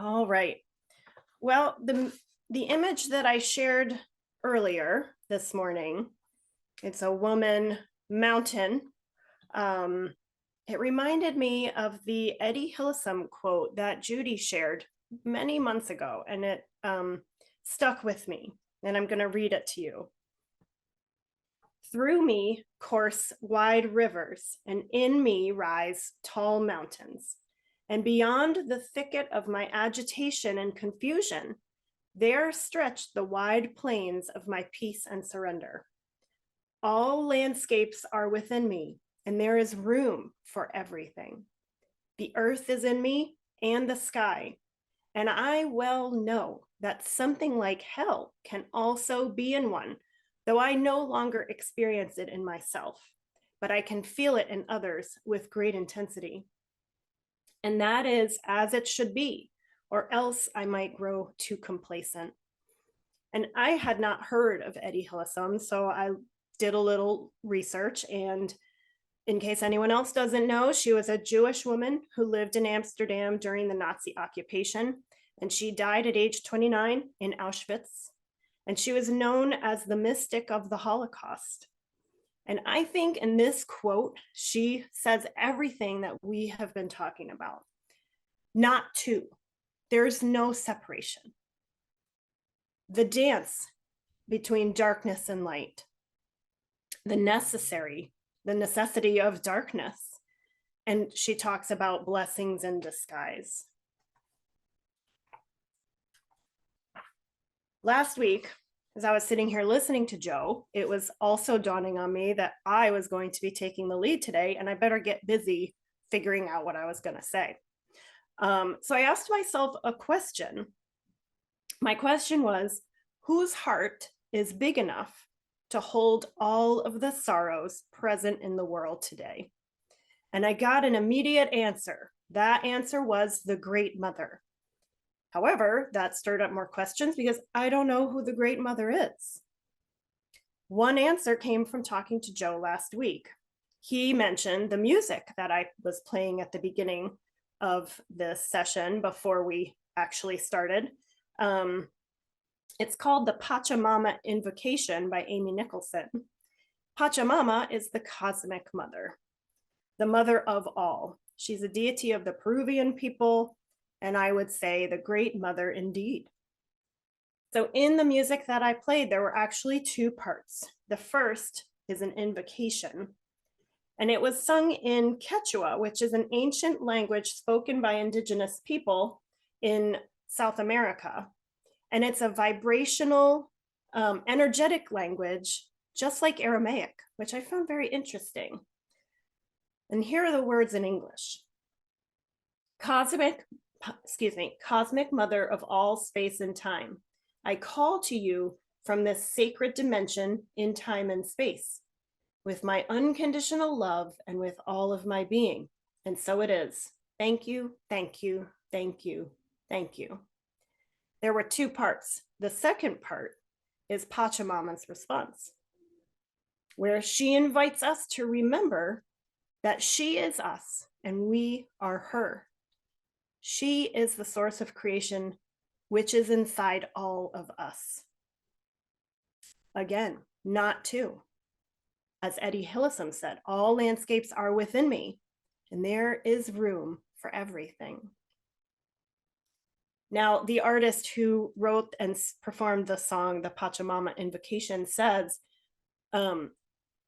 All right. Well, the image that I shared earlier this morning, it's a woman mountain. Um, it reminded me of the Eddie Hillesum quote that Judy shared many months ago, and it stuck with me. And I'm going to read it to you. Through me course wide rivers, and in me rise tall mountains. And beyond the thicket of my agitation and confusion, there stretch the wide plains of my peace and surrender. All landscapes are within me, and there is room for everything. The earth is in me and the sky, and I well know that something like hell can also be in one, though I no longer experience it in myself, but I can feel it in others with great intensity. And that is as it should be, or else I might grow too complacent. And I had not heard of Eddie Hillesum, so I did a little research. And in case anyone else doesn't know, she was a Jewish woman who lived in Amsterdam during the Nazi occupation, and she died at age 29 in Auschwitz. And she was known as the mystic of the Holocaust. And I think in this quote, she says everything that we have been talking about. Not two, there's no separation. The dance between darkness and light, the necessity of darkness. And she talks about blessings in disguise. Last week, as I was sitting here listening to Joe, it was also dawning on me that I was going to be taking the lead today, and I better get busy figuring out what I was going to say. So I asked myself a question. My question was, whose heart is big enough to hold all of the sorrows present in the world today? And I got an immediate answer. That answer was the Great Mother. However, that stirred up more questions because I don't know who the Great Mother is. One answer came from talking to Joe last week. He mentioned the music that I was playing at the beginning of this session before we actually started. It's called the Pachamama Invocation by Amy Nicholson. Pachamama is the cosmic mother, the mother of all. She's a deity of the Peruvian people, and I would say the great mother indeed. So in the music that I played, there were actually two parts. The first is an invocation, and it was sung in Quechua, which is an ancient language spoken by indigenous people in South America. And it's a vibrational, energetic language, just like Aramaic, which I found very interesting. And here are the words in English. Cosmic mother of all space and time, I call to you from this sacred dimension in time and space, with my unconditional love and with all of my being. And so it is. Thank you, thank you, thank you, thank you. There were two parts. The second part is Pachamama's response, where she invites us to remember that she is us and we are her. She is the source of creation, which is inside all of us. Again, not two. As Eddie Hillesum said, all landscapes are within me, and there is room for everything. Now, the artist who wrote and performed the song, the Pachamama Invocation, says, and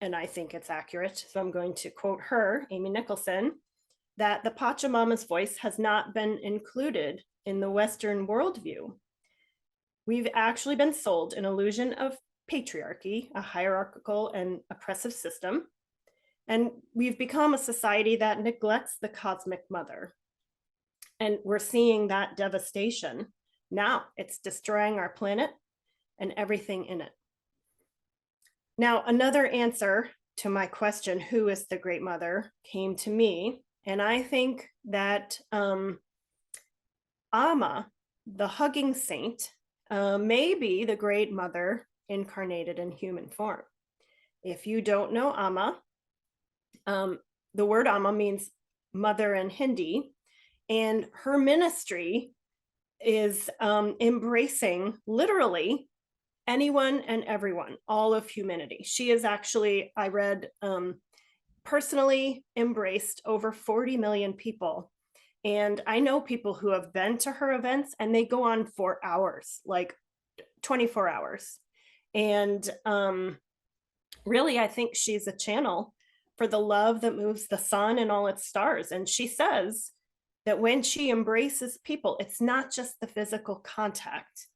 I think it's accurate, so I'm going to quote her, Amy Nicholson, that the Pachamama's voice has not been included in the Western worldview. We've actually been sold an illusion of patriarchy, a hierarchical and oppressive system, and we've become a society that neglects the cosmic mother. And we're seeing that devastation. Now it's destroying our planet and everything in it. Now, another answer to my question, who is the Great Mother, came to me. And I think that Amma, the hugging saint, may be the Great Mother incarnated in human form. If you don't know Amma, the word Amma means mother in Hindi, and her ministry is embracing literally anyone and everyone, all of humanity. She is actually, I read, personally embraced over 40 million people. And I know people who have been to her events and they go on for hours, like 24 hours. And really, I think she's a channel for the love that moves the sun and all its stars. And she says that when she embraces people, it's not just the physical contact.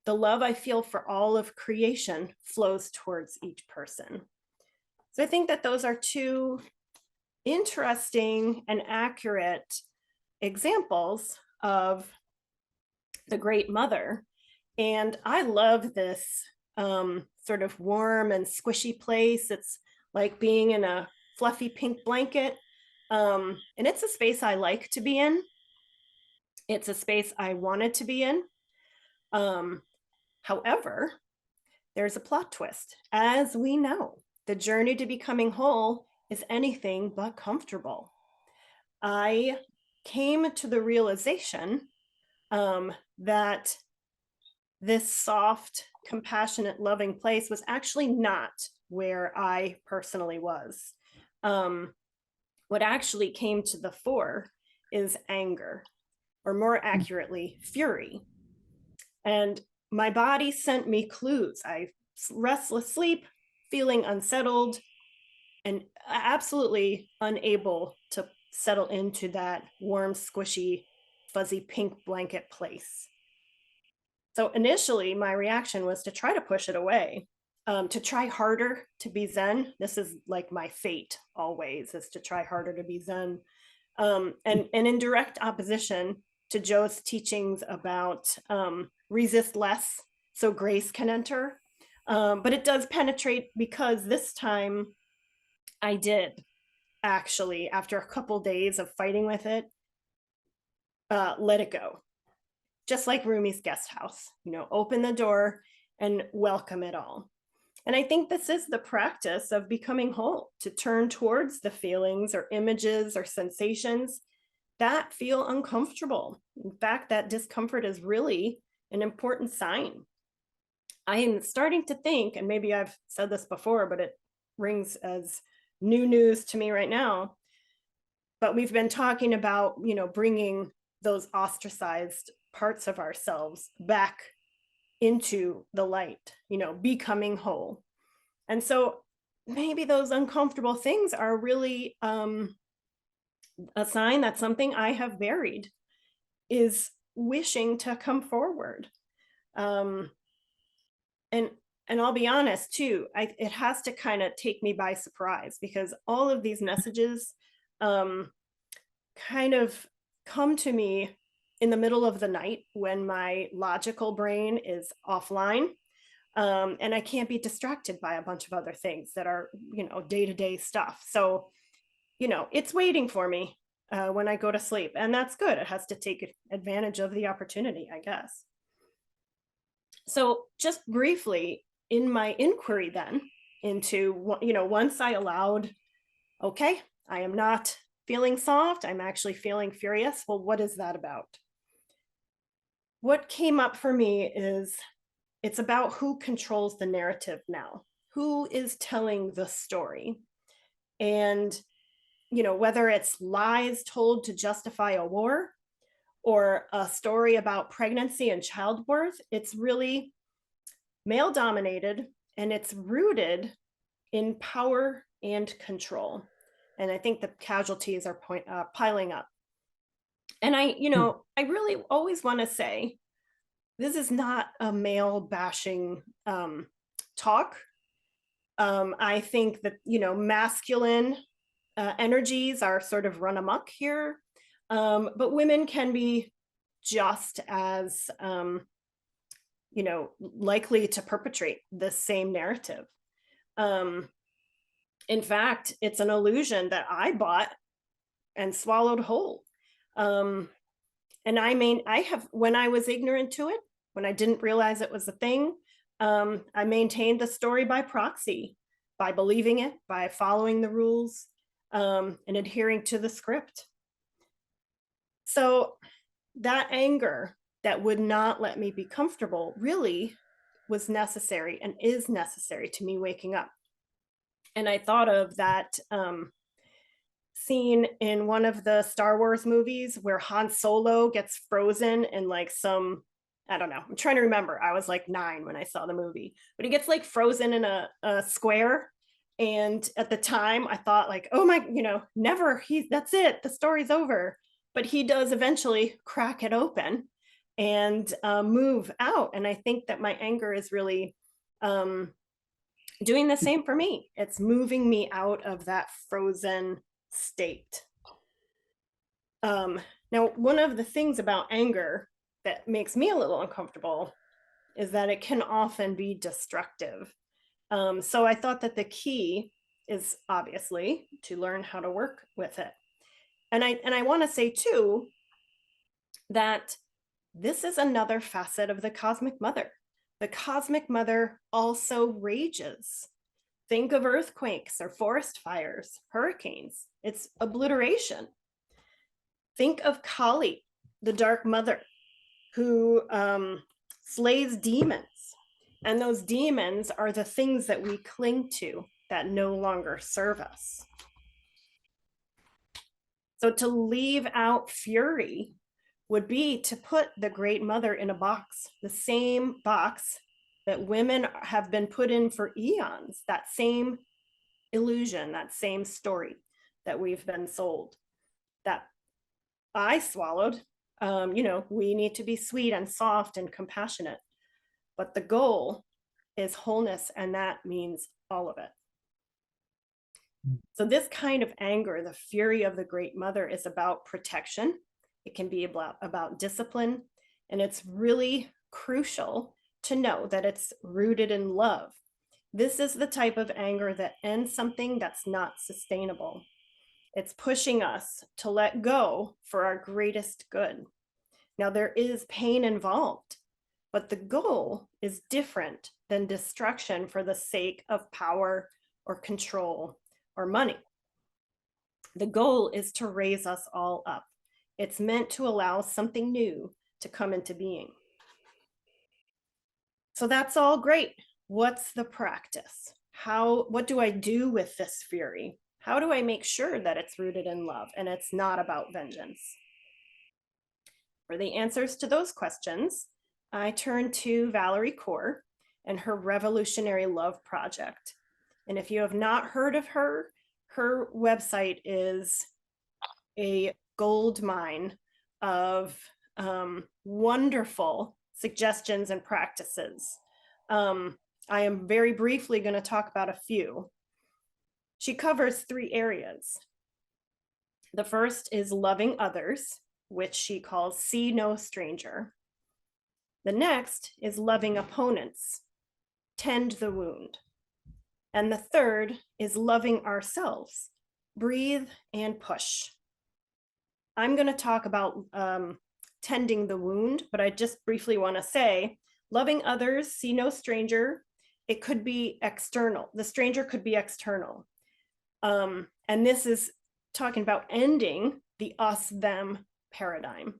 The love I feel for all of creation flows towards each person. So I think that those are two interesting and accurate examples of the Great Mother. And I love this sort of warm and squishy place. It's like being in a fluffy pink blanket. And it's a space I like to be in. It's a space I wanted to be in. However, there's a plot twist. As we know, the journey to becoming whole is anything but comfortable. I came to the realization that this soft, compassionate, loving place was actually not where I personally was. What actually came to the fore is anger, or more accurately, fury. And my body sent me clues. I restless sleep, feeling unsettled, and absolutely unable to settle into that warm, squishy, fuzzy pink blanket place. So initially, my reaction was to try to push it away, to try harder to be Zen. This is like my fate always, is to try harder to be Zen. And in direct opposition to Joe's teachings about resist less so grace can enter. But it does penetrate because this time I did actually, after a couple days of fighting with it, let it go. Just like Rumi's guest house, open the door and welcome it all. And I think this is the practice of becoming whole, to turn towards the feelings or images or sensations that feel uncomfortable. In fact, that discomfort is really an important sign. I am starting to think, and maybe I've said this before, but it rings as new news to me right now. But we've been talking about, bringing those ostracized parts of ourselves back into the light, becoming whole. And so maybe those uncomfortable things are really a sign that something I have buried is wishing to come forward. And I'll be honest too, it has to kind of take me by surprise, because all of these messages kind of come to me in the middle of the night when my logical brain is offline. And I can't be distracted by a bunch of other things that are, day-to-day stuff. So, it's waiting for me when I go to sleep, and that's good. It has to take advantage of the opportunity, I guess. So just briefly, in my inquiry then into, once I allowed, okay, I am not feeling soft, I'm actually feeling furious. Well, what is that about? What came up for me is it's about who controls the narrative now, who is telling the story. And, whether it's lies told to justify a war or a story about pregnancy and childbirth, it's really male dominated, and it's rooted in power and control. And I think the casualties are piling up. And I really always want to say, this is not a male bashing talk. I think that, masculine energies are sort of run amok here. But women can be just as, likely to perpetrate the same narrative. In fact, it's an illusion that I bought and swallowed whole. And when I was ignorant to it, when I didn't realize it was a thing, I maintained the story by proxy, by believing it, by following the rules, and adhering to the script. So that anger that would not let me be comfortable really was necessary and is necessary to me waking up. And I thought of that scene in one of the Star Wars movies where Han Solo gets frozen in like some, I don't know, I'm trying to remember. I was like 9 when I saw the movie, but he gets like frozen in a square. And at the time, I thought, like, oh my, never, that's it, the story's over. But he does eventually crack it open and move out. And I think that my anger is really doing the same for me. It's moving me out of that frozen state. Now, one of the things about anger that makes me a little uncomfortable is that it can often be destructive. So I thought that the key is obviously to learn how to work with it. And I want to say too that this is another facet of the cosmic mother. The cosmic mother also rages. Think of earthquakes or forest fires, hurricanes. It's obliteration. Think of Kali, the dark mother, who slays demons. And those demons are the things that we cling to that no longer serve us. So to leave out fury would be to put the great mother in a box, the same box that women have been put in for eons, that same illusion, that same story that we've been sold, that I swallowed. We need to be sweet and soft and compassionate, but the goal is wholeness, and that means all of it. So this kind of anger, the fury of the great mother, is about protection. It can be about discipline, and it's really crucial to know that it's rooted in love. This is the type of anger that ends something that's not sustainable. It's pushing us to let go for our greatest good. Now, there is pain involved, but the goal is different than destruction for the sake of power or control or money. The goal is to raise us all up. It's meant to allow something new to come into being. So that's all great. What's the practice? What do I do with this fury? How do I make sure that it's rooted in love and it's not about vengeance? For the answers to those questions, I turn to Valerie Kaur and her Revolutionary Love Project. And if you have not heard of her, her website is a gold mine of wonderful suggestions and practices. I am very briefly going to talk about a few. She covers 3 areas. The first is loving others, which she calls see no stranger. The next is loving opponents, tend the wound. And the third is loving ourselves, breathe and push. I'm going to talk about tending the wound, but I just briefly want to say, loving others, see no stranger. It could be external. The stranger could be external. And this is talking about ending the us-them paradigm.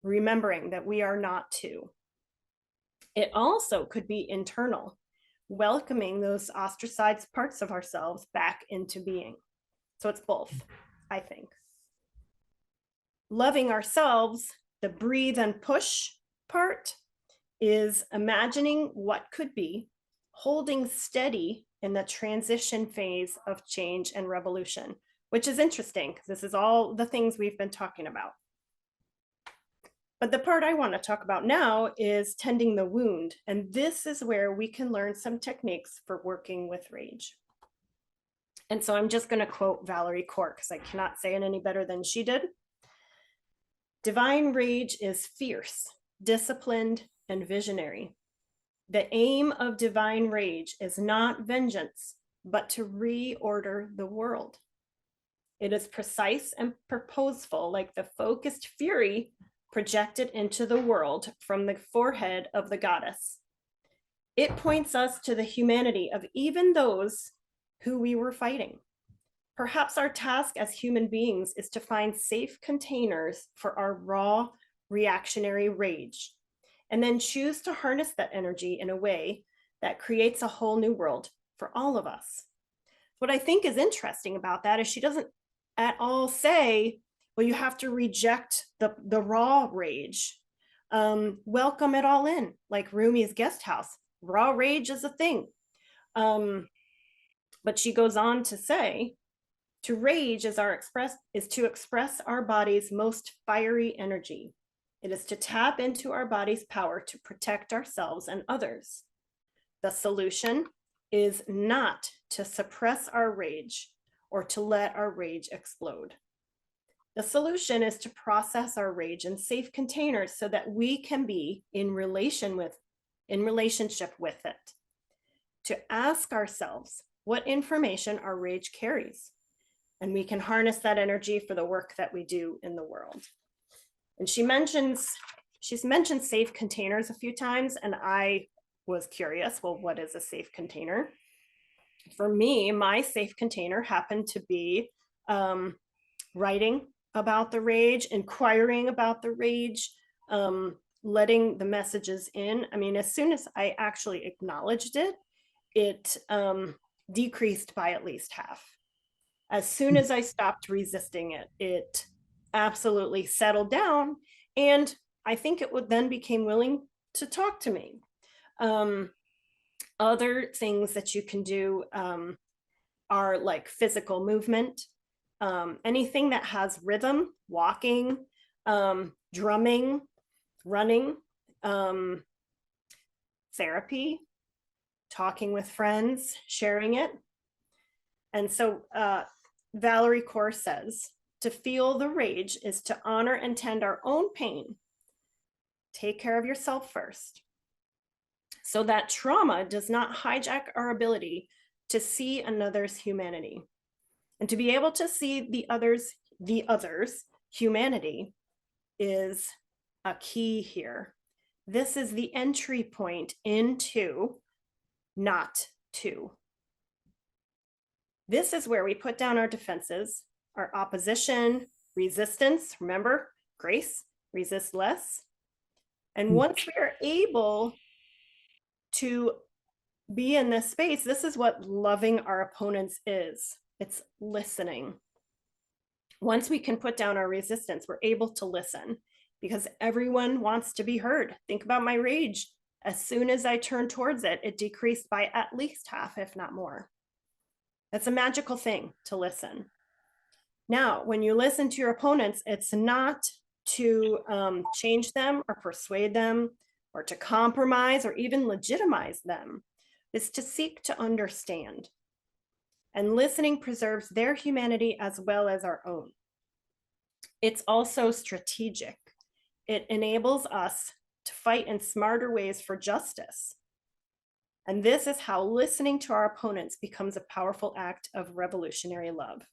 Remembering that we are not two. It also could be internal, welcoming those ostracized parts of ourselves back into being. So it's both, I think. Loving ourselves, the breathe and push part, is imagining what could be, holding steady in the transition phase of change and revolution, which is interesting because this is all the things we've been talking about. But the part I want to talk about now is tending the wound. And this is where we can learn some techniques for working with rage. And so I'm just going to quote Valerie Kaur because I cannot say it any better than she did. Divine rage is fierce, disciplined, and visionary. The aim of divine rage is not vengeance, but to reorder the world. It is precise and purposeful, like the focused fury projected into the world from the forehead of the goddess. It points us to the humanity of even those who we were fighting. Perhaps our task as human beings is to find safe containers for our raw, reactionary rage, and then choose to harness that energy in a way that creates a whole new world for all of us. What I think is interesting about that is she doesn't at all say, well, you have to reject the raw rage. Welcome it all in, like Rumi's guest house. Raw rage is a thing. But she goes on to say, to rage is to express our body's most fiery energy. It is to tap into our body's power to protect ourselves and others. The solution is not to suppress our rage or to let our rage explode. The solution is to process our rage in safe containers so that we can be in relationship with it. To ask ourselves what information our rage carries, and we can harness that energy for the work that we do in the world. And she's mentioned safe containers a few times, and I was curious, well, what is a safe container? For me, my safe container happened to be writing about the rage, inquiring about the rage, letting the messages in. I mean, as soon as I actually acknowledged it, it decreased by at least half. As soon as I stopped resisting it, it absolutely settled down. And I think it would then became willing to talk to me. Other things that you can do are like physical movement, anything that has rhythm, walking, drumming, running, therapy, talking with friends, sharing it. And so Valerie Kaur says, to feel the rage is to honor and tend our own pain. Take care of yourself first, so that trauma does not hijack our ability to see another's humanity. And to be able to see the other's humanity is a key here. This is the entry point into not to. This is where we put down our defenses, our opposition, resistance. Remember, grace, resist less. And once we are able to be in this space, this is what loving our opponents is. It's listening. Once we can put down our resistance, we're able to listen because everyone wants to be heard. Think about my rage. As soon as I turned towards it, it decreased by at least half, if not more. That's a magical thing to listen. Now, when you listen to your opponents, it's not to change them or persuade them or to compromise or even legitimize them. It's to seek to understand. And listening preserves their humanity as well as our own. It's also strategic. It enables us to fight in smarter ways for justice. And this is how listening to our opponents becomes a powerful act of revolutionary love.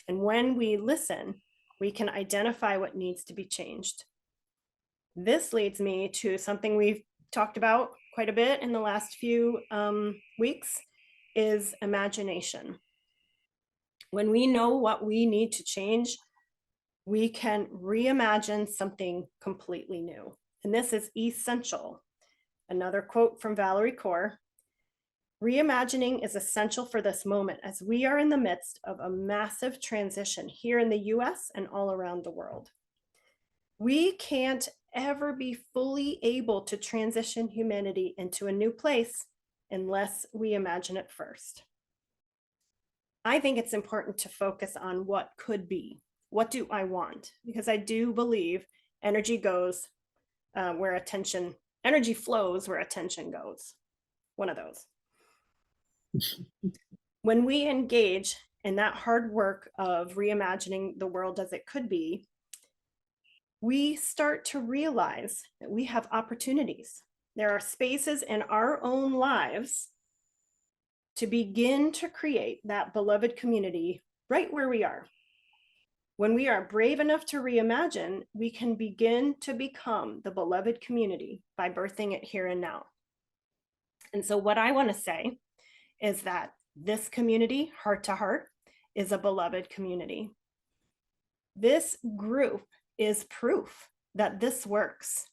And when we listen, we can identify what needs to be changed. This leads me to something we've talked about quite a bit in the last few weeks, is imagination. When we know what we need to change, we can reimagine something completely new. And this is essential. Another quote from Valerie Kaur: reimagining is essential for this moment as we are in the midst of a massive transition here in the US and all around the world. We can't ever be fully able to transition humanity into a new place unless we imagine it first. I think it's important to focus on what could be. What do I want? Because I do believe energy goes where attention, energy flows where attention goes. One of those. When we engage in that hard work of reimagining the world as it could be, we start to realize that we have opportunities. There are spaces in our own lives to begin to create that beloved community right where we are. When we are brave enough to reimagine, we can begin to become the beloved community by birthing it here and now. And so what I want to say is that this community, Heart to Heart, is a beloved community. This group is proof that this works.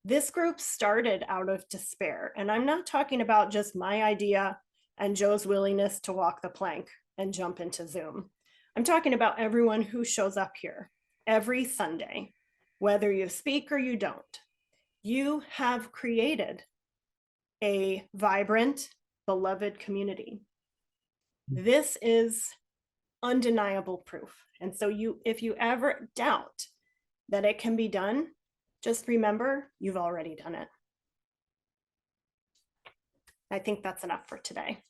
This group started out of despair, and I'm not talking about just my idea and Joe's willingness to walk the plank and jump into Zoom. I'm talking about everyone who shows up here every Sunday, whether you speak or you don't. You have created a vibrant, beloved community. This is undeniable proof. And so if you ever doubt that it can be done, just remember you've already done it. I think that's enough for today.